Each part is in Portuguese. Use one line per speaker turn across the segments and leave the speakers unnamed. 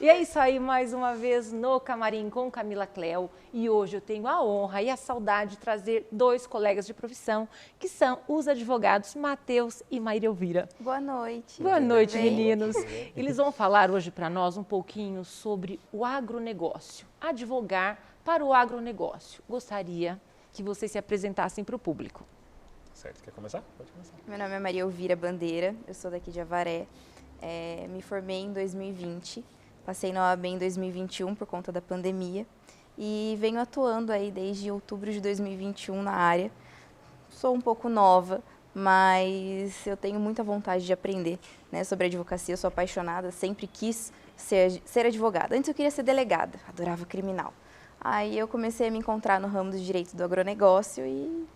E é isso aí, mais uma vez no Camarim com Camila Cléo. E hoje eu tenho a honra e a saudade de trazer dois colegas de profissão, que são os advogados Matheus e Maíra Elvira.
Boa noite.
Boa noite,
bem?
meninos. Eles vão falar hoje para nós um pouquinho sobre o agronegócio. Advogar para o agronegócio. Gostaria que vocês se apresentassem para o público.
Certo, quer começar? Pode começar.
Meu nome é Maria Elvira Bandeira, eu sou daqui de Avaré. Me formei em 2020, passei na OAB em 2021 por conta da pandemia e venho atuando aí desde outubro de 2021 na área. Sou um pouco nova, mas eu tenho muita vontade de aprender, né, sobre advocacia. Eu sou apaixonada, sempre quis ser advogada. Antes eu queria ser delegada, adorava criminal. Aí eu comecei a me encontrar no ramo do direito do agronegócio e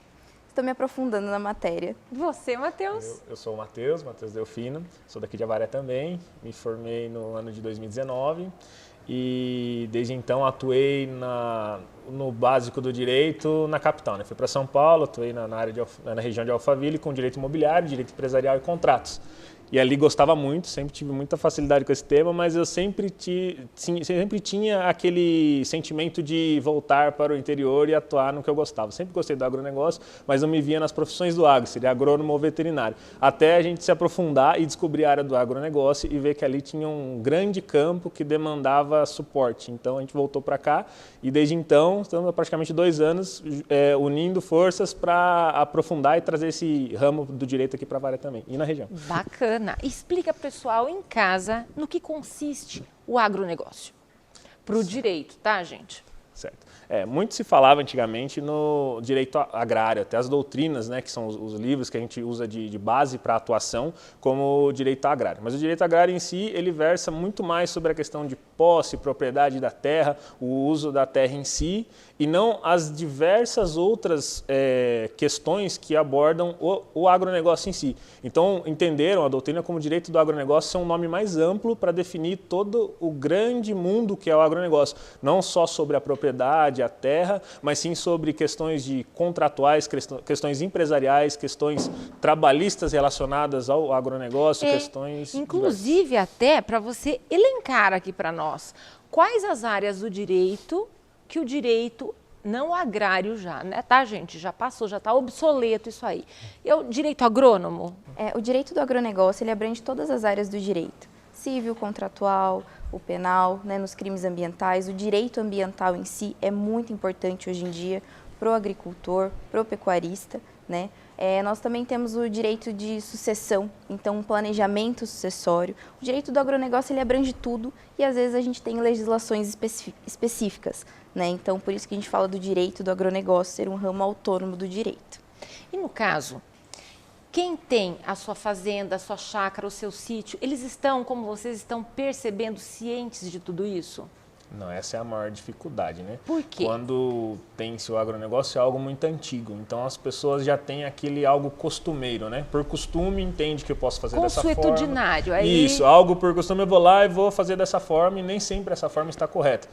estou me aprofundando na matéria.
Você, Matheus?
Eu sou o Matheus Delfino, sou daqui de Avaré também, me formei no ano de 2019 e desde então atuei no básico do direito na capital, né? Fui para São Paulo, atuei na região de Alphaville com direito imobiliário, direito empresarial e contratos. E ali gostava muito, sempre tive muita facilidade com esse tema, mas eu sempre tinha aquele sentimento de voltar para o interior e atuar no que eu gostava. Sempre gostei do agronegócio, mas não me via nas profissões do agro, seria agrônomo ou veterinário. Até a gente se aprofundar e descobrir a área do agronegócio e ver que ali tinha um grande campo que demandava suporte. Então a gente voltou para cá e desde então estamos há praticamente 2 anos unindo forças para aprofundar e trazer esse ramo do direito aqui para a Avaré também e na região.
Bacana. Explica para o pessoal em casa no que consiste o agronegócio. Para o direito, tá, gente?
Certo. Muito se falava antigamente no direito agrário, até as doutrinas, né, que são os livros que a gente usa de base para atuação, como o direito agrário. Mas o direito agrário em si, ele versa muito mais sobre a questão de posse, propriedade da terra, o uso da terra em si, e não as diversas outras questões que abordam o agronegócio em si. Então, entenderam a doutrina como direito do agronegócio ser um nome mais amplo para definir todo o grande mundo que é o agronegócio. Não só sobre a propriedade, a terra, mas sim sobre questões de contratuais, questões empresariais, questões trabalhistas relacionadas ao agronegócio, questões...
Inclusive diversas. Até para você elencar aqui para nós, quais as áreas do direito que o direito não agrário já, né, tá, gente? Já passou, já está obsoleto isso aí. O direito agrônomo?
O direito do agronegócio, ele abrange todas as áreas do direito. Civil, contratual, o penal, né, nos crimes ambientais. O direito ambiental em si é muito importante hoje em dia para o agricultor, para o pecuarista, né? Nós também temos o direito de sucessão, então um planejamento sucessório. O direito do agronegócio, ele abrange tudo e às vezes a gente tem legislações específicas, né? Então por isso que a gente fala do direito do agronegócio ser um ramo autônomo do direito.
E no caso, quem tem a sua fazenda, a sua chácara, o seu sítio, eles estão, como vocês estão percebendo, cientes de tudo isso?
Não, essa é a maior dificuldade, né?
Por quê?
Quando tem-se o agronegócio é algo muito antigo, então as pessoas já têm aquele algo costumeiro, né? Por costume entende que eu posso fazer dessa forma.
Consuetudinário.
Isso, algo por costume eu vou lá e vou fazer dessa forma e nem sempre essa forma está correta.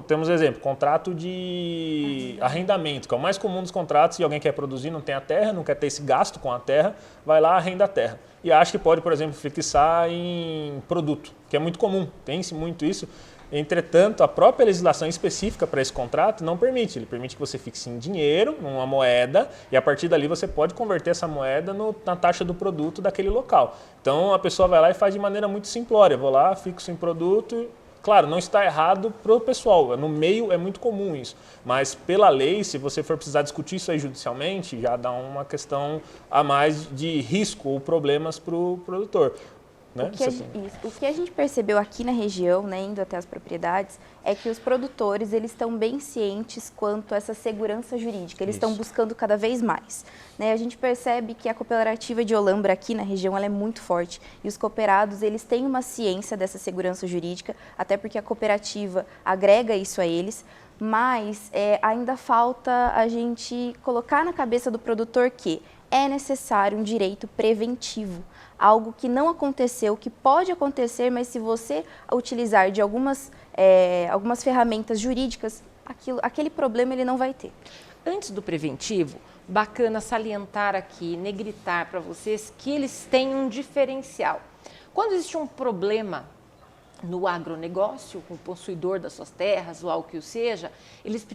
Temos exemplo, contrato de arrendamento, que é o mais comum dos contratos, e alguém quer produzir, não tem a terra, não quer ter esse gasto com a terra, vai lá, arrenda a terra. E acha que pode, por exemplo, fixar em produto, que é muito comum, tem-se muito isso. Entretanto, a própria legislação específica para esse contrato não permite. Ele permite que você fixe em dinheiro, numa moeda, e a partir dali você pode converter essa moeda na taxa do produto daquele local. Então, a pessoa vai lá e faz de maneira muito simplória. Vou lá, fixo em produto. Claro, não está errado para o pessoal, no meio é muito comum isso, mas pela lei, se você for precisar discutir isso aí judicialmente, já dá uma questão a mais de risco ou problemas para o produtor. Né?
O que a gente percebeu aqui na região, né, indo até as propriedades, é que os produtores eles estão bem cientes quanto a essa segurança jurídica, eles estão buscando cada vez mais. Né? A gente percebe que a cooperativa de Olambra aqui na região ela é muito forte e os cooperados eles têm uma ciência dessa segurança jurídica, até porque a cooperativa agrega isso a eles, mas ainda falta a gente colocar na cabeça do produtor que é necessário um direito preventivo, algo que não aconteceu, que pode acontecer, mas se você utilizar de algumas ferramentas jurídicas, aquele problema ele não vai ter.
Antes do preventivo, bacana salientar aqui, negritar para vocês que eles têm um diferencial. Quando existe um problema no agronegócio, com o possuidor das suas terras ou algo que o seja, eles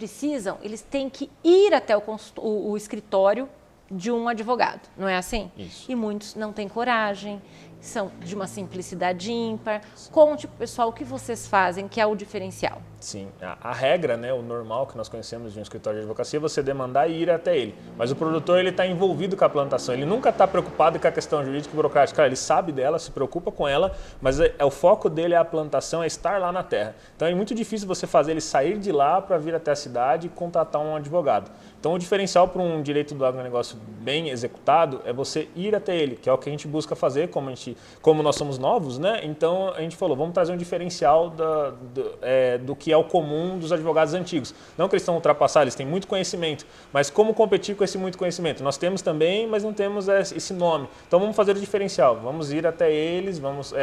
têm que ir até o escritório de um advogado, não é assim?
Isso.
E muitos não têm coragem, são de uma simplicidade ímpar. Conte para o pessoal o que vocês fazem, que é o diferencial.
Sim, a regra, né, o normal que nós conhecemos de um escritório de advocacia é você demandar e ir até ele. Mas o produtor ele está envolvido com a plantação, ele nunca está preocupado com a questão jurídica e burocrática. Cara, ele sabe dela, se preocupa com ela, mas o foco dele é a plantação, é estar lá na terra. Então é muito difícil você fazer ele sair de lá para vir até a cidade e contratar um advogado. Então o diferencial para um direito do agronegócio bem executado é você ir até ele, que é o que a gente busca fazer, como nós somos novos, né? Então a gente falou, vamos trazer um diferencial do que é o comum dos advogados antigos. Não que eles estão ultrapassados, eles têm muito conhecimento, mas como competir com esse muito conhecimento? Nós temos também, mas não temos esse nome. Então vamos fazer o diferencial, vamos ir até eles, vamos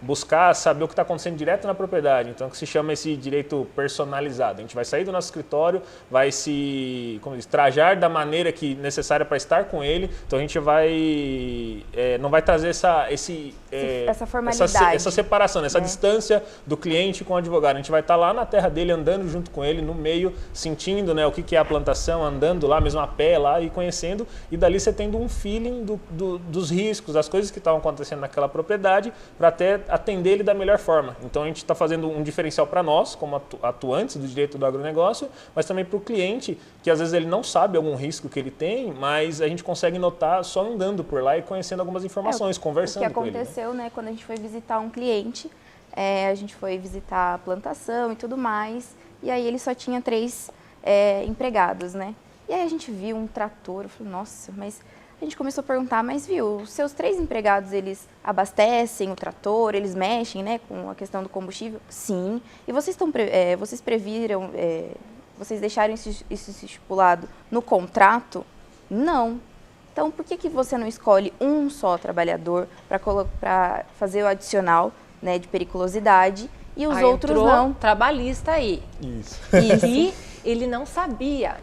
buscar saber o que está acontecendo direto na propriedade. Então que se chama esse direito personalizado. A gente vai sair do nosso escritório, vai se trajar da maneira necessária para estar com ele. Então a gente não vai trazer
essa formalidade,
essa separação, essa distância do cliente com o advogado. A gente vai estar lá na terra dele, andando junto com ele, no meio, sentindo, né, o que é a plantação, andando lá mesmo a pé lá e conhecendo, e dali você tendo um feeling dos riscos, das coisas que estavam acontecendo naquela propriedade, para até atender ele da melhor forma. Então a gente está fazendo um diferencial para nós, como atuantes do direito do agronegócio, mas também para o cliente, que às vezes ele não sabe algum risco que ele tem, mas a gente consegue notar só andando por lá e conhecendo algumas informações, conversando com ele.
O que aconteceu, né, quando a gente foi visitar um cliente, a gente foi visitar a plantação e tudo mais, e aí ele só tinha 3 empregados, né? E aí a gente viu um trator, eu falei, nossa, mas a gente começou a perguntar, mas viu, os seus 3 empregados, eles abastecem o trator, eles mexem, né, com a questão do combustível? Sim. E vocês previram, vocês deixaram isso estipulado no contrato? Não. Então, por que você não escolhe um só trabalhador para fazer o adicional, né, de periculosidade e os outros não?
Trabalhista aí.
Isso.
E ele não sabia,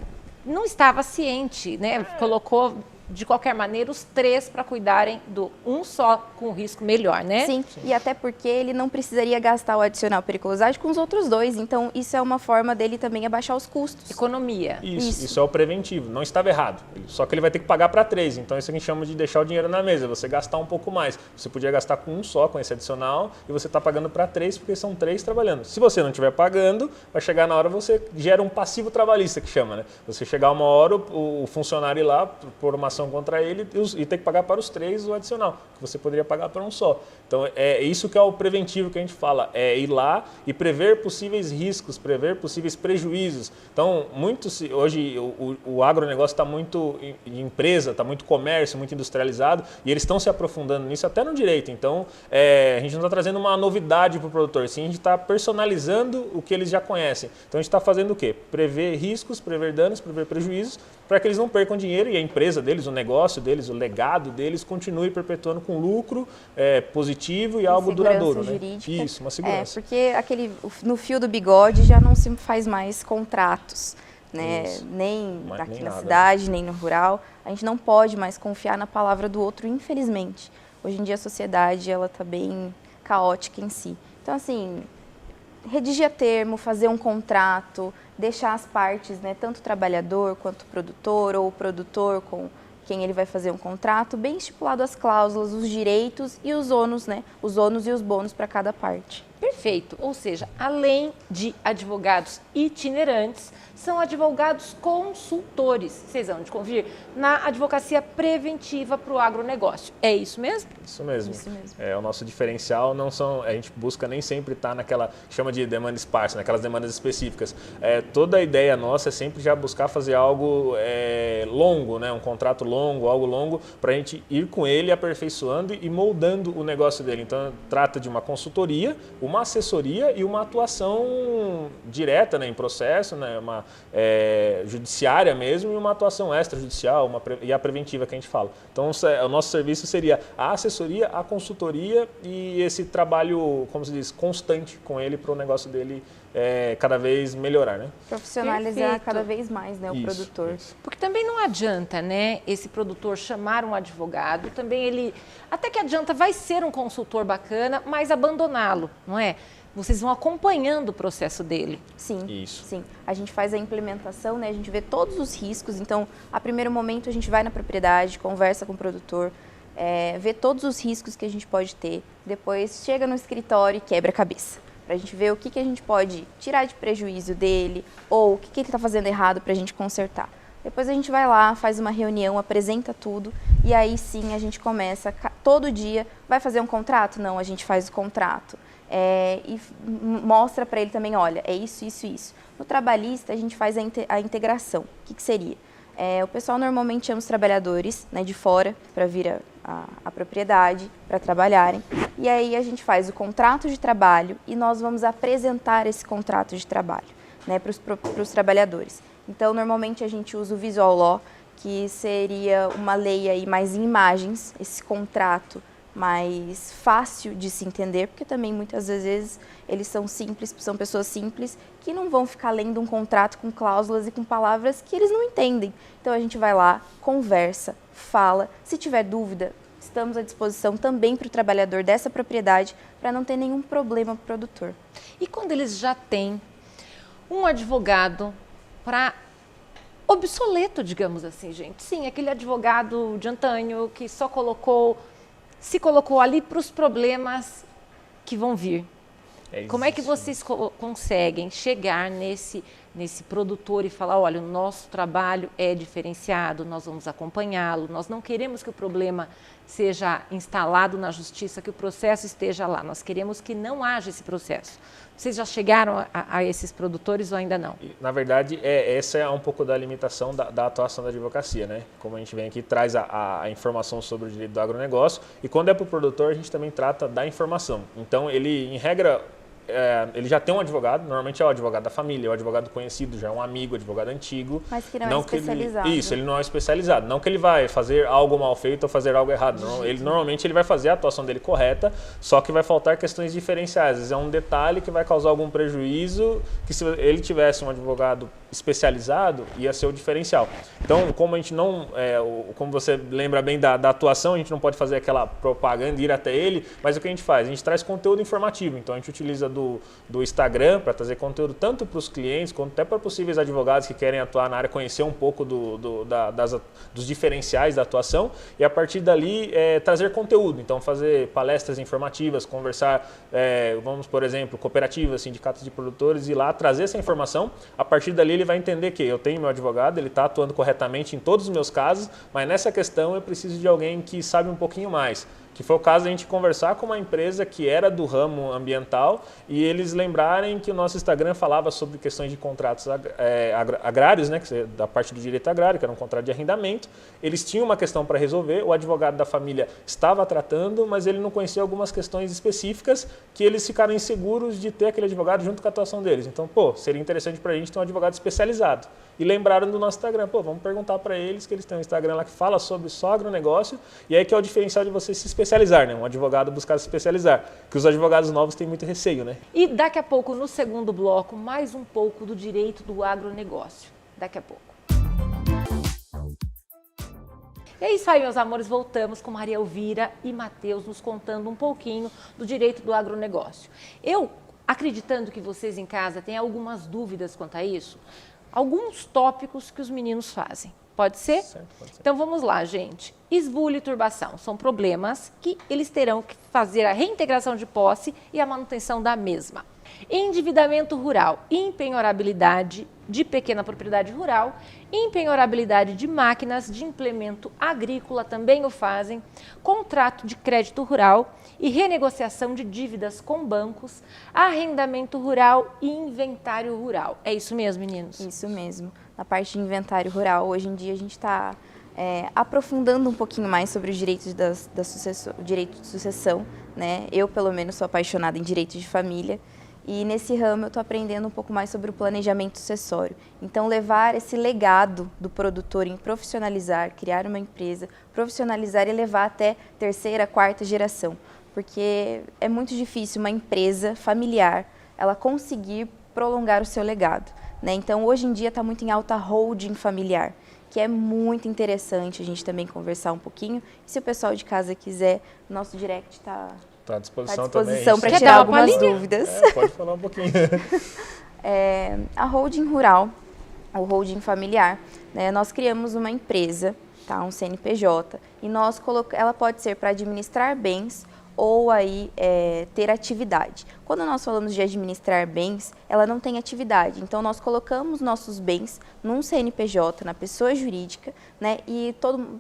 não estava ciente, né? Colocou de qualquer maneira os 3 para cuidarem do um só com risco melhor, né?
Sim, e até porque ele não precisaria gastar o adicional periculosidade com os outros 2, então isso é uma forma dele também abaixar os custos.
Economia.
Isso é o preventivo, não estava errado, só que ele vai ter que pagar para 3, então isso a gente chama de deixar o dinheiro na mesa, você gastar um pouco mais. Você podia gastar com um só, com esse adicional, e você está pagando para 3 porque são 3 trabalhando. Se você não estiver pagando, vai chegar na hora, você gera um passivo trabalhista, que chama, né? Você chegar uma hora, o funcionário ir lá por uma ação contra ele e ter que pagar para os 3 o adicional, que você poderia pagar para um só. Então é isso que é o preventivo que a gente fala, é ir lá e prever possíveis riscos, prever possíveis prejuízos. Então hoje o agronegócio está muito em empresa, está muito comércio, muito industrializado, e eles estão se aprofundando nisso até no direito. Então a gente não está trazendo uma novidade para o produtor, sim, a gente está personalizando o que eles já conhecem. Então a gente está fazendo o quê? Prever riscos, prever danos, prever prejuízos, para que eles não percam dinheiro e a empresa deles, o negócio deles, o legado deles continue perpetuando com lucro positivo e algo duradouro.
Jurídica.
Né? Isso, uma segurança.
Porque no fio do bigode já não se faz mais contratos, né? Nem aqui na cidade, nem no rural. A gente não pode mais confiar na palavra do outro, infelizmente. Hoje em dia a sociedade está bem caótica em si. Então, assim, redigir a termo, fazer um contrato, deixar as partes, né, tanto o trabalhador quanto o produtor, ou o produtor com quem ele vai fazer um contrato, bem estipulado as cláusulas, os direitos e os ônus, né, os ônus e os bônus para cada parte.
Perfeito, ou seja, além de advogados itinerantes, são advogados consultores, vocês vão de convir, na advocacia preventiva para o agronegócio. É isso mesmo?
Isso mesmo. O nosso diferencial a gente busca nem sempre estar naquela, chama de demanda esparsa, naquelas demandas específicas. Toda a ideia nossa é sempre já buscar fazer algo longo, né? Um contrato longo, algo longo, para a gente ir com ele aperfeiçoando e moldando o negócio dele. Então, trata de uma consultoria, uma assessoria e uma atuação direta, né, em processo, né, uma judiciária mesmo, e uma atuação extrajudicial e a preventiva que a gente fala. Então, o nosso serviço seria a assessoria, a consultoria e esse trabalho, como se diz, constante com ele para o negócio dele cada vez melhorar, né?
Profissionalizar
Perfeito.
cada vez mais, né, o produtor.
Isso.
Porque também não adianta, né, esse produtor chamar um advogado, também até que adianta, vai ser um consultor bacana, mas abandoná-lo, não é? vocês vão acompanhando o processo dele.
Sim,
Isso.
sim. A gente faz a implementação, né? A gente vê todos os riscos. Então, a primeiro momento, a gente vai na propriedade, conversa com o produtor, vê todos os riscos que a gente pode ter. Depois, chega no escritório e quebra a cabeça, para a gente ver o que a gente pode tirar de prejuízo dele ou o que ele está fazendo errado para a gente consertar. Depois a gente vai lá, faz uma reunião, apresenta tudo e aí sim a gente começa todo dia. Vai fazer um contrato? Não, a gente faz o contrato. E mostra para ele também, olha, é isso, isso, isso. No trabalhista a gente faz a integração. O que seria? O pessoal normalmente chama os trabalhadores, né, de fora para vir a propriedade, para trabalharem. E aí a gente faz o contrato de trabalho e nós vamos apresentar esse contrato de trabalho, né, para os trabalhadores. Então, normalmente a gente usa o Visual Law, que seria uma lei aí mais em imagens, esse contrato mais fácil de se entender, porque também muitas vezes eles são simples, são pessoas simples que não vão ficar lendo um contrato com cláusulas e com palavras que eles não entendem. Então a gente vai lá, conversa, fala, se tiver dúvida, estamos à disposição também para o trabalhador dessa propriedade para não ter nenhum problema para o produtor.
E quando eles já têm um advogado para obsoleto, digamos assim, gente. Sim, aquele advogado de antanho que só se colocou ali para os problemas que vão vir. Como é que vocês conseguem chegar nesse produtor e falar, olha, o nosso trabalho é diferenciado, nós vamos acompanhá-lo, nós não queremos que o problema seja instalado na justiça, que o processo esteja lá, nós queremos que não haja esse processo. Vocês já chegaram a esses produtores ou ainda não?
Na verdade, essa é um pouco da limitação da atuação da advocacia, né? Como a gente vem aqui, traz a informação sobre o direito do agronegócio e quando é para o produtor, a gente também trata da informação. Então, ele, em regra, ele já tem um advogado, normalmente é o advogado da família, é o advogado conhecido, já é um amigo, advogado antigo.
Mas que não é especializado.
Ele não é especializado. Não que ele vai fazer algo mal feito ou fazer algo errado. Não, normalmente ele vai fazer a atuação dele correta, só que vai faltar questões diferenciais. Às vezes é um detalhe que vai causar algum prejuízo, que se ele tivesse um advogado especializado, ia ser o diferencial. Então, como a gente não, como você lembra bem da atuação, a gente não pode fazer aquela propaganda, ir até ele, mas o que a gente faz? A gente traz conteúdo informativo. Então, a gente utiliza do Instagram para trazer conteúdo tanto para os clientes quanto até para possíveis advogados que querem atuar na área, conhecer um pouco dos diferenciais da atuação e a partir dali trazer conteúdo. Então fazer palestras informativas, conversar, vamos por exemplo, cooperativas, sindicatos de produtores e lá trazer essa informação. A partir dali ele vai entender que eu tenho meu advogado, ele está atuando corretamente em todos os meus casos, mas nessa questão eu preciso de alguém que sabe um pouquinho mais. Que foi o caso de a gente conversar com uma empresa que era do ramo ambiental e eles lembrarem que o nosso Instagram falava sobre questões de contratos agrários, né, da parte do direito agrário, que era um contrato de arrendamento. Eles tinham uma questão para resolver, o advogado da família estava tratando, mas ele não conhecia algumas questões específicas que eles ficaram inseguros de ter aquele advogado junto com a atuação deles. Então, seria interessante para a gente ter um advogado especializado. E lembraram do nosso Instagram, vamos perguntar para eles que eles têm um Instagram lá que fala sobre só agronegócio e aí que é o diferencial de você se especializar, né? Um advogado buscar se especializar, que os advogados novos têm muito receio, né?
E daqui a pouco, no segundo bloco, mais um pouco do direito do agronegócio. Daqui a pouco. E é isso aí, meus amores, voltamos com Maria Elvira e Matheus nos contando um pouquinho do direito do agronegócio. Eu, acreditando que vocês em casa têm algumas dúvidas quanto a isso, alguns tópicos que os meninos fazem. Pode ser?
Certo, pode ser.
Então vamos lá, gente. Esbulho e turbação são problemas que eles terão que fazer a reintegração de posse e a manutenção da mesma. Endividamento rural, empenhorabilidade de pequena propriedade rural, empenhorabilidade de máquinas de implemento agrícola também o fazem, contrato de crédito rural e renegociação de dívidas com bancos, arrendamento rural e inventário rural. É isso mesmo, meninos?
Isso mesmo. Na parte de inventário rural, hoje em dia a gente está aprofundando um pouquinho mais sobre os direitos o direito de sucessão, né? Eu, pelo menos, sou apaixonada em direito de família. E nesse ramo eu estou aprendendo um pouco mais sobre o planejamento sucessório. Então, levar esse legado do produtor em profissionalizar, criar uma empresa, profissionalizar e levar até terceira, quarta geração. Porque é muito difícil uma empresa familiar ela conseguir prolongar o seu legado, né? Então, hoje em dia está muito em alta a holding familiar, que é muito interessante a gente também conversar um pouquinho. E se o pessoal de casa quiser, nosso direct está
Está à disposição,
Tá à disposição para
Quer
tirar
dar uma
algumas
palhinha?
dúvidas.
Pode falar um pouquinho.
A holding rural, ou holding familiar, né, nós criamos uma empresa, tá, um CNPJ, e ela pode ser para administrar bens ou aí ter atividade. Quando nós falamos de administrar bens, ela não tem atividade. Então, nós colocamos nossos bens num CNPJ, na pessoa jurídica, né? E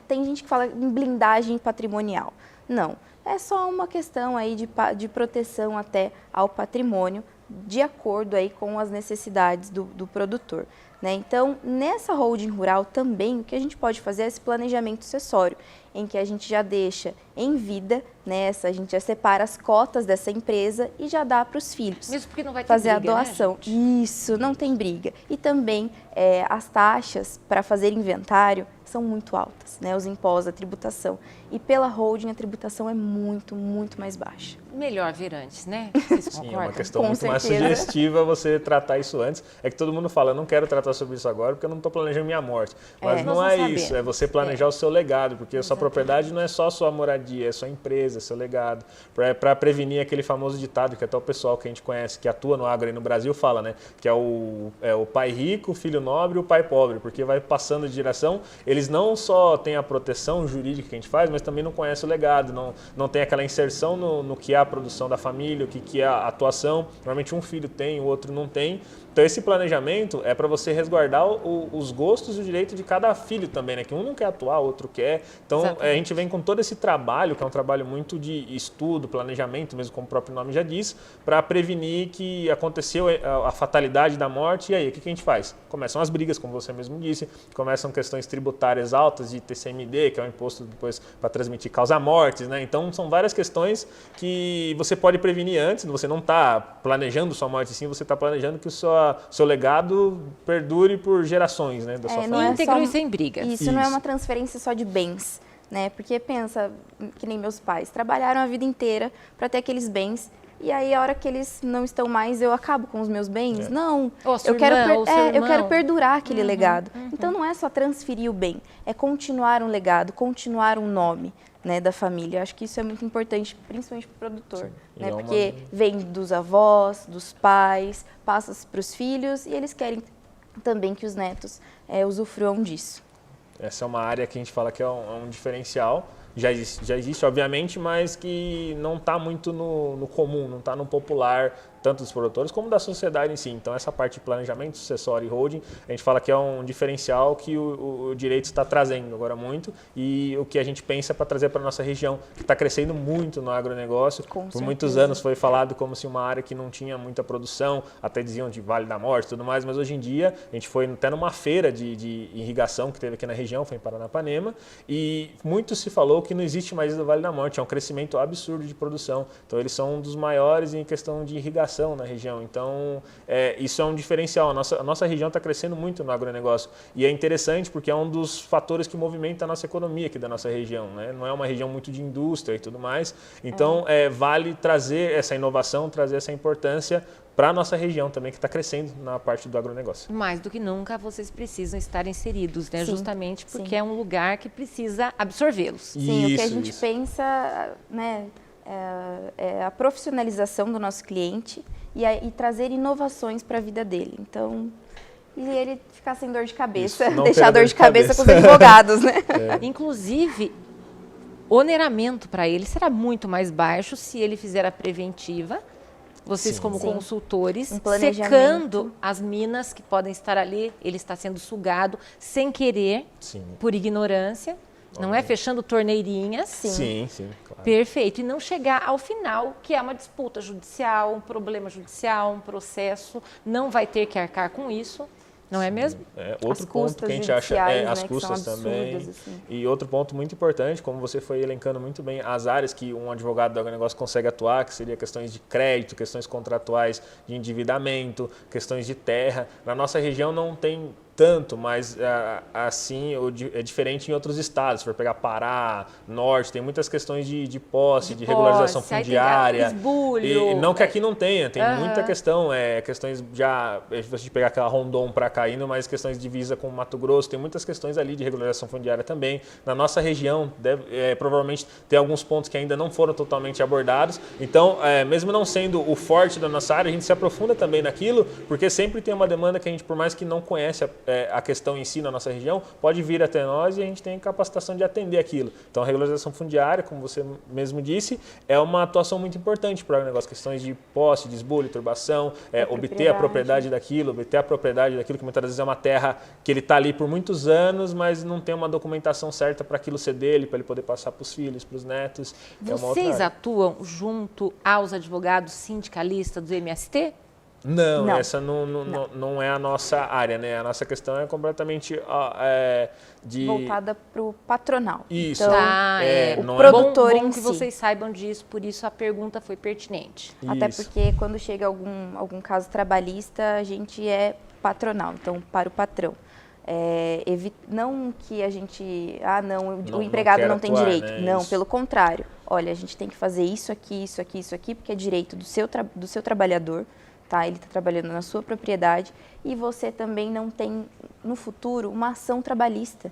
tem gente que fala em blindagem patrimonial. Não, é só uma questão aí de proteção até ao patrimônio, de acordo aí com as necessidades do produtor. Né? Então, nessa holding rural também, o que a gente pode fazer é esse planejamento sucessório, em que a gente já deixa em vida, né, a gente já separa as cotas dessa empresa e já dá para os filhos.
Mesmo porque não vai ter
fazer
briga,
a doação.
Né, gente?
Isso, não tem briga. E também as taxas para fazer inventário são muito altas, né? Os impostos, a tributação. E pela holding a tributação é muito, muito mais baixa.
Melhor ver antes, né? Vocês concordam?
Sim, é uma questão
Com
muito mais
certeza.
sugestiva você tratar isso antes. É que todo mundo fala, eu não quero tratar sobre isso agora porque eu não estou planejando minha morte. Mas não
nós
é
não
isso,
sabemos.
é você planejar o seu legado, porque a sua propriedade não é só a sua moradia, é sua empresa, é seu legado. Para prevenir aquele famoso ditado que até o pessoal que a gente conhece, que atua no agro aí no Brasil, fala, né? Que é o pai rico, o filho nobre e o pai pobre, porque vai passando de geração, eles não só têm a proteção jurídica que a gente faz, mas também não conhecem o legado, não tem aquela inserção no que é a produção da família, o que é a atuação. Normalmente um filho tem, o outro não tem. Então esse planejamento é para você resguardar os gostos e o direito de cada filho também, né? Que um não quer atuar, o outro quer. Então a gente vem com todo esse trabalho, que é um trabalho muito de estudo, planejamento, mesmo como o próprio nome já diz, para prevenir que aconteceu a fatalidade da morte. E aí, o que a gente faz? Começam as brigas, como você mesmo disse, começam questões tributárias altas de TCMD, que é o imposto depois para transmitir causa-mortes, né? Então são várias questões que você pode prevenir antes, você não está planejando sua morte, sim, você está planejando que o seu legado perdure por gerações, né, da sua família.
Íntegro e sem brigas.
Isso não é uma transferência só de bens, né? Porque pensa, que nem meus pais, trabalharam a vida inteira para ter aqueles bens. E aí, a hora que eles não estão mais, eu acabo com os meus bens? Não. Eu quero perdurar aquele legado. Então, não é só transferir o bem, é continuar um legado, continuar um nome, né, da família. Eu acho que isso é muito importante, principalmente para o produtor. Né, porque vem dos avós, dos pais, passa para os filhos e eles querem também que os netos usufruam disso.
Essa é uma área que a gente fala que é um diferencial. Já existe, obviamente, mas que não está muito no comum, não está no popular, tanto dos produtores como da sociedade em si. Então, essa parte de planejamento sucessório e holding, a gente fala que é um diferencial que o direito está trazendo agora muito e o que a gente pensa para trazer para a nossa região, que está crescendo muito no agronegócio. Por muitos anos foi falado como se uma área que não tinha muita produção, até diziam de Vale da Morte e tudo mais, mas hoje em dia a gente foi até numa feira de irrigação que teve aqui na região, foi em Paranapanema, e muito se falou que não existe mais o Vale da Morte, é um crescimento absurdo de produção. Então, eles são um dos maiores em questão de irrigação na região. Então, isso é um diferencial. A nossa região está crescendo muito no agronegócio. E é interessante porque é um dos fatores que movimenta a nossa economia aqui da nossa região. Né? Não é uma região muito de indústria e tudo mais. Então, vale trazer essa inovação, trazer essa importância para a nossa região também, que está crescendo na parte do agronegócio.
Mais do que nunca, vocês precisam estar inseridos, né? Justamente porque é um lugar que precisa absorvê-los.
Sim, o que a gente pensa, né, é a profissionalização do nosso cliente e trazer inovações para a vida dele. Então, e ele ficar sem dor de cabeça, deixar dor de cabeça com os advogados, né?
Inclusive, o oneramento para ele será muito mais baixo se ele fizer a preventiva. Vocês como consultores, secando as minas que podem estar ali, ele está sendo sugado sem querer, por ignorância, não é? Fechando torneirinhas.
Sim, claro.
Perfeito. E não chegar ao final, que é uma disputa judicial, um problema judicial, um processo, não vai ter que arcar com isso. Não é mesmo?
Outro ponto que a gente acha as custas também. Assim. E outro ponto muito importante, como você foi elencando muito bem, as áreas que um advogado do agronegócio consegue atuar, que seria questões de crédito, questões contratuais de endividamento, questões de terra. Na nossa região não tem tanto, mas assim é diferente em outros estados. Se for pegar Pará, Norte, tem muitas questões de posse, de regularização fundiária.
Esbulho.
E não que aqui não tenha, tem muita questão, questões já, se você pegar aquela Rondon para cá indo, mas questões de divisa com Mato Grosso, tem muitas questões ali de regularização fundiária também. Na nossa região, provavelmente tem alguns pontos que ainda não foram totalmente abordados. Então, mesmo não sendo o forte da nossa área, a gente se aprofunda também naquilo, porque sempre tem uma demanda que a gente, por mais que não conhece a questão em si na nossa região, pode vir até nós e a gente tem capacitação de atender aquilo. Então, a regularização fundiária, como você mesmo disse, é uma atuação muito importante para o negócio, questões de posse, de esbulho, turbação, obter a propriedade daquilo, que muitas vezes é uma terra que ele está ali por muitos anos, mas não tem uma documentação certa para aquilo ser dele, para ele poder passar para os filhos, para os netos.
Vocês atuam junto aos advogados sindicalistas do MST?
Não, essa não é a nossa área, né? A nossa questão é completamente
voltada para o patronal.
Isso.
Então, o produtor
bom
em
que
si.
vocês saibam disso, por isso a pergunta foi pertinente.
Até porque quando chega algum caso trabalhista, a gente é patronal, então para o patrão. Não que a gente, o empregado não tem direito. Né? Não, isso. Pelo contrário. Olha, a gente tem que fazer isso aqui, porque é direito do seu trabalhador. Tá? Ele está trabalhando na sua propriedade e você também não tem, no futuro, uma ação trabalhista.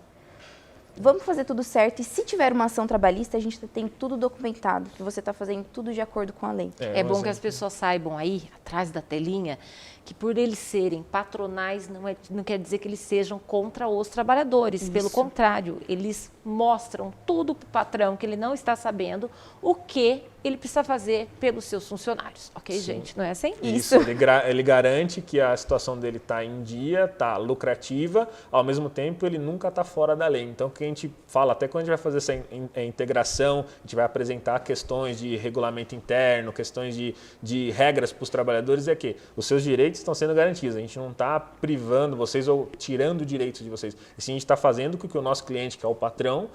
Vamos fazer tudo certo e se tiver uma ação trabalhista, a gente tem tudo documentado, que você está fazendo tudo de acordo com a lei.
É bom que as pessoas saibam aí, atrás da telinha, que por eles serem patronais não quer dizer que eles sejam contra os trabalhadores. Isso. Pelo contrário, eles mostram tudo para o patrão que ele não está sabendo o que ele precisa fazer pelos seus funcionários. Ok, sim. Gente? Não é assim?
Isso. Ele garante que a situação dele está em dia, está lucrativa, ao mesmo tempo ele nunca está fora da lei. Então, o que a gente fala, até quando a gente vai fazer essa integração, a gente vai apresentar questões de regulamento interno, questões de regras para os trabalhadores, é que os seus direitos estão sendo garantidos. A gente não está privando vocês ou tirando direitos de vocês. E sim, a gente está fazendo com que o nosso cliente, que é o patrão,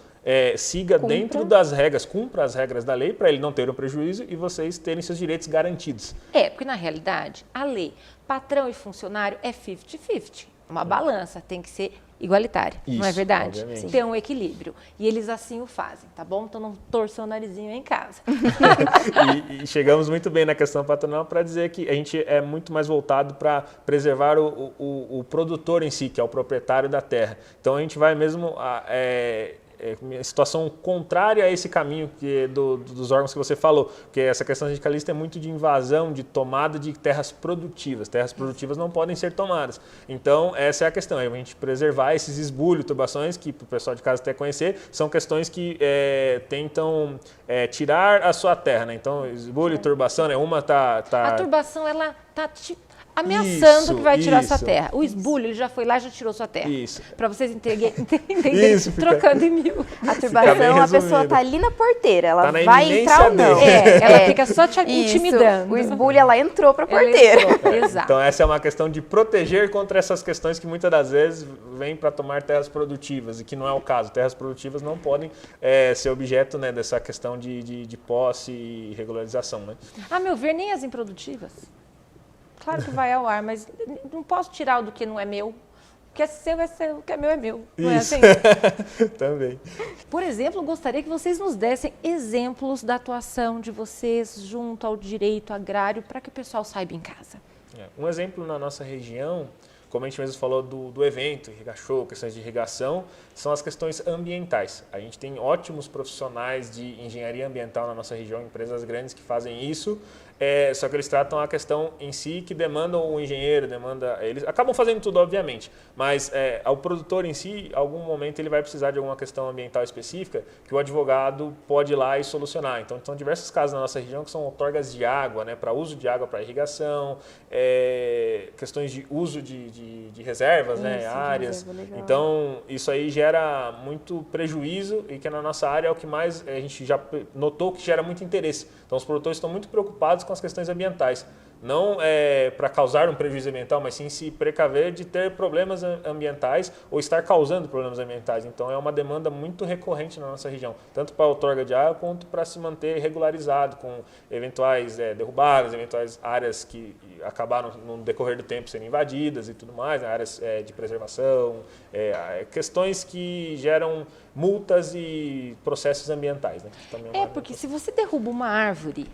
siga dentro das regras, cumpra as regras da lei para ele não ter um prejuízo e vocês terem seus direitos garantidos.
Porque na realidade, a lei, patrão e funcionário é 50-50. Uma balança, tem que ser igualitária,
isso,
não é verdade?
Obviamente.
Tem um equilíbrio. E eles assim o fazem, tá bom? Então não torçam o narizinho em casa.
e chegamos muito bem na questão patronal para dizer que a gente é muito mais voltado para preservar o produtor em si, que é o proprietário da terra. Então a gente vai mesmo situação contrária a esse caminho dos órgãos que você falou, porque essa questão sindicalista é muito de invasão, de tomada de terras produtivas. Terras produtivas não podem ser tomadas. Então, essa é a questão, a gente preservar esses esbulhos, turbações, que para o pessoal de casa até conhecer, são questões que tentam tirar a sua terra. Né? Então, esbulho e turbação, né? Uma tá...
A turbação, ela está ameaçando que vai tirar sua terra. O esbulho, ele já foi lá e já tirou sua terra. Isso. Para vocês entenderem, trocando em mil.
A turbação, a pessoa está ali na porteira, ela vai entrar ou não.
Ela fica só te intimidando.
O esbulho, ela entrou para a porteira.
Exato.
Então essa é uma questão de proteger contra essas questões que muitas das vezes vêm para tomar terras produtivas, e que não é o caso. Terras produtivas não podem ser objeto, né, dessa questão de posse e regularização. Né?
A meu ver, nem as improdutivas. Claro que vai ao ar, mas não posso tirar do que não é meu. O que é seu vai ser, o que é meu é meu. Não
Isso.
é assim?
Também.
Por exemplo, gostaria que vocês nos dessem exemplos da atuação de vocês junto ao direito agrário para que o pessoal saiba em casa.
Um exemplo na nossa região, como a gente mesmo falou do evento, irrigação, questões de irrigação, são as questões ambientais. A gente tem ótimos profissionais de engenharia ambiental na nossa região, empresas grandes que fazem isso, só que eles tratam a questão em si que demandam o engenheiro, eles acabam fazendo tudo, obviamente, mas o produtor em si, em algum momento ele vai precisar de alguma questão ambiental específica que o advogado pode ir lá e solucionar. Então, são diversos casos na nossa região que são outorgas de água, né, para uso de água para irrigação, questões de uso de reservas, né, áreas. Então, isso aí gera muito prejuízo e que na nossa área é o que mais a gente já notou que gera muito interesse. Então, os produtores estão muito preocupados com as questões ambientais. não para causar um prejuízo ambiental, mas sim se precaver de ter problemas ambientais ou estar causando problemas ambientais. Então é uma demanda muito recorrente na nossa região, tanto para a outorga de água quanto para se manter regularizado com eventuais derrubadas, eventuais áreas que acabaram no decorrer do tempo sendo invadidas e tudo mais, né? Áreas de preservação, questões que geram multas e processos ambientais. Né?
Porque se você derruba uma árvore,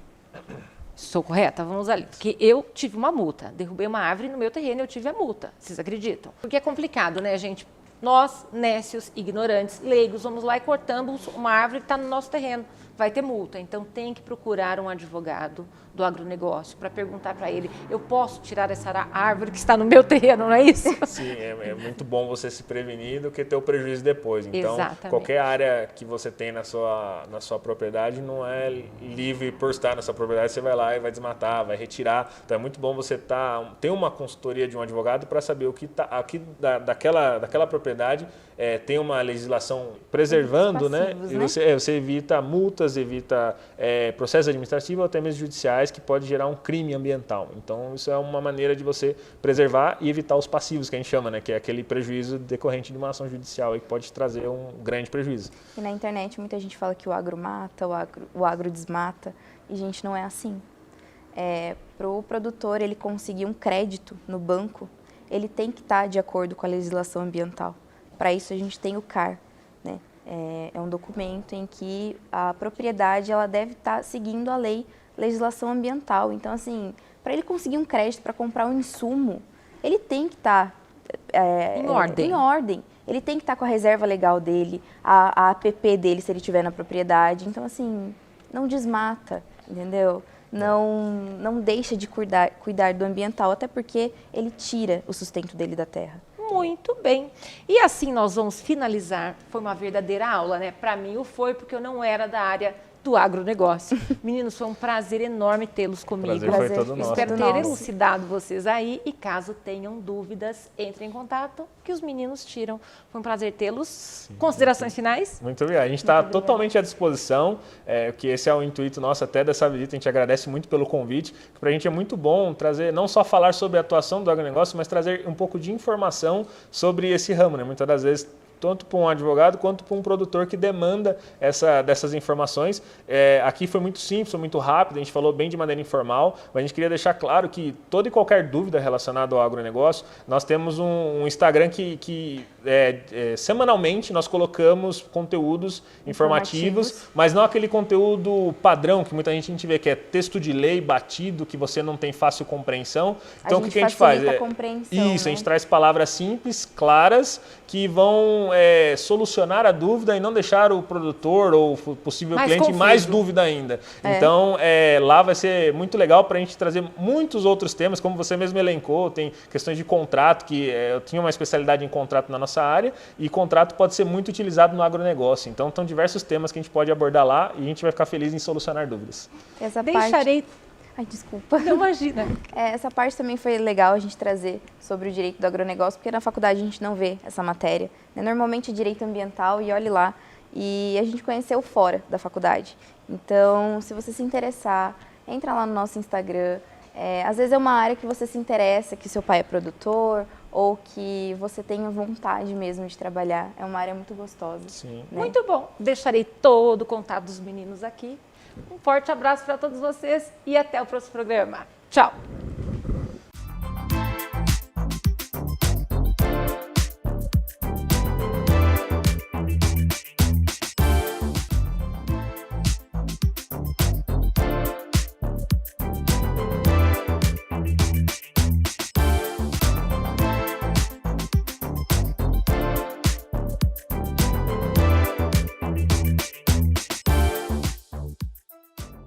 estou correta? Vamos ali. Porque eu tive uma multa. Derrubei uma árvore no meu terreno e eu tive a multa. Vocês acreditam? Porque é complicado, né, gente? Nós, nécios, ignorantes, leigos, vamos lá e cortamos uma árvore que está no nosso terreno. Vai ter multa. Então, tem que procurar um advogado do agronegócio para perguntar para ele, eu posso tirar essa árvore que está no meu terreno, não é isso?
Sim, é muito bom você se prevenir do que ter o prejuízo depois. Então,
exatamente.
Qualquer área que você tem na sua propriedade não é livre por estar na sua propriedade, você vai lá e vai desmatar, vai retirar. Então, é muito bom você ter uma consultoria de um advogado para saber o que daquela propriedade tem uma legislação preservando,
passivos,
né? E você evita multas, evita processos administrativos ou até mesmo judiciais que pode gerar um crime ambiental. Então, isso é uma maneira de você preservar e evitar os passivos, que a gente chama, né? Que é aquele prejuízo decorrente de uma ação judicial aí que pode trazer um grande prejuízo.
E na internet muita gente fala que o agro mata, o agro desmata, e gente, não é assim. Para o produtor ele conseguir um crédito no banco, ele tem que estar de acordo com a legislação ambiental. Para isso a gente tem o CAR, né? É um documento em que a propriedade ela deve estar seguindo a legislação ambiental. Então, assim, para ele conseguir um crédito para comprar um insumo, ele tem que estar
em ordem.
Ele tem que estar com a reserva legal dele, a APP dele, se ele tiver na propriedade. Então, assim, não desmata, entendeu? Não deixa de cuidar do ambiental, até porque ele tira o sustento dele da terra.
Muito bem. E assim nós vamos finalizar. Foi uma verdadeira aula, né? Para mim o foi, porque eu não era da área do agronegócio. Meninos, foi um prazer enorme tê-los comigo.
Prazer foi todo nosso.
Espero ter elucidado vocês aí e caso tenham dúvidas, entrem em contato que os meninos tiram. Foi um prazer tê-los. Sim. Considerações finais?
Muito obrigado. A gente está totalmente à disposição, que esse é o intuito nosso até dessa visita. A gente agradece muito pelo convite. Para a gente é muito bom trazer, não só falar sobre a atuação do agronegócio, mas trazer um pouco de informação sobre esse ramo, né? Muitas das vezes tanto para um advogado quanto para um produtor que demanda dessas informações. Aqui foi muito simples, foi muito rápido, a gente falou bem de maneira informal, mas a gente queria deixar claro que toda e qualquer dúvida relacionada ao agronegócio, nós temos um Instagram que semanalmente nós colocamos conteúdos informativos, mas não aquele conteúdo padrão que muita gente vê, que é texto de lei batido, que você não tem fácil compreensão. Então, o que a gente faz?
A compreensão,
isso, né? A gente traz palavras simples, claras, que vão solucionar a dúvida e não deixar o produtor ou o possível cliente mais dúvida ainda. Então, lá vai ser muito legal para a gente trazer muitos outros temas, como você mesmo elencou, tem questões de contrato, que eu tinha uma especialidade em contrato na nossa área, e contrato pode ser muito utilizado no agronegócio. Então, estão diversos temas que a gente pode abordar lá e a gente vai ficar feliz em solucionar dúvidas.
Ai, desculpa.
Não, imagina.
Essa parte também foi legal a gente trazer sobre o direito do agronegócio, porque na faculdade a gente não vê essa matéria. Normalmente é direito ambiental e olhe lá. E a gente conheceu fora da faculdade. Então, se você se interessar, entra lá no nosso Instagram. Às vezes é uma área que você se interessa, que seu pai é produtor ou que você tenha vontade mesmo de trabalhar. É uma área muito gostosa.
Sim.
Né? Muito bom. Deixarei todo o contato dos meninos aqui. Um forte abraço para todos vocês e até o próximo programa. Tchau!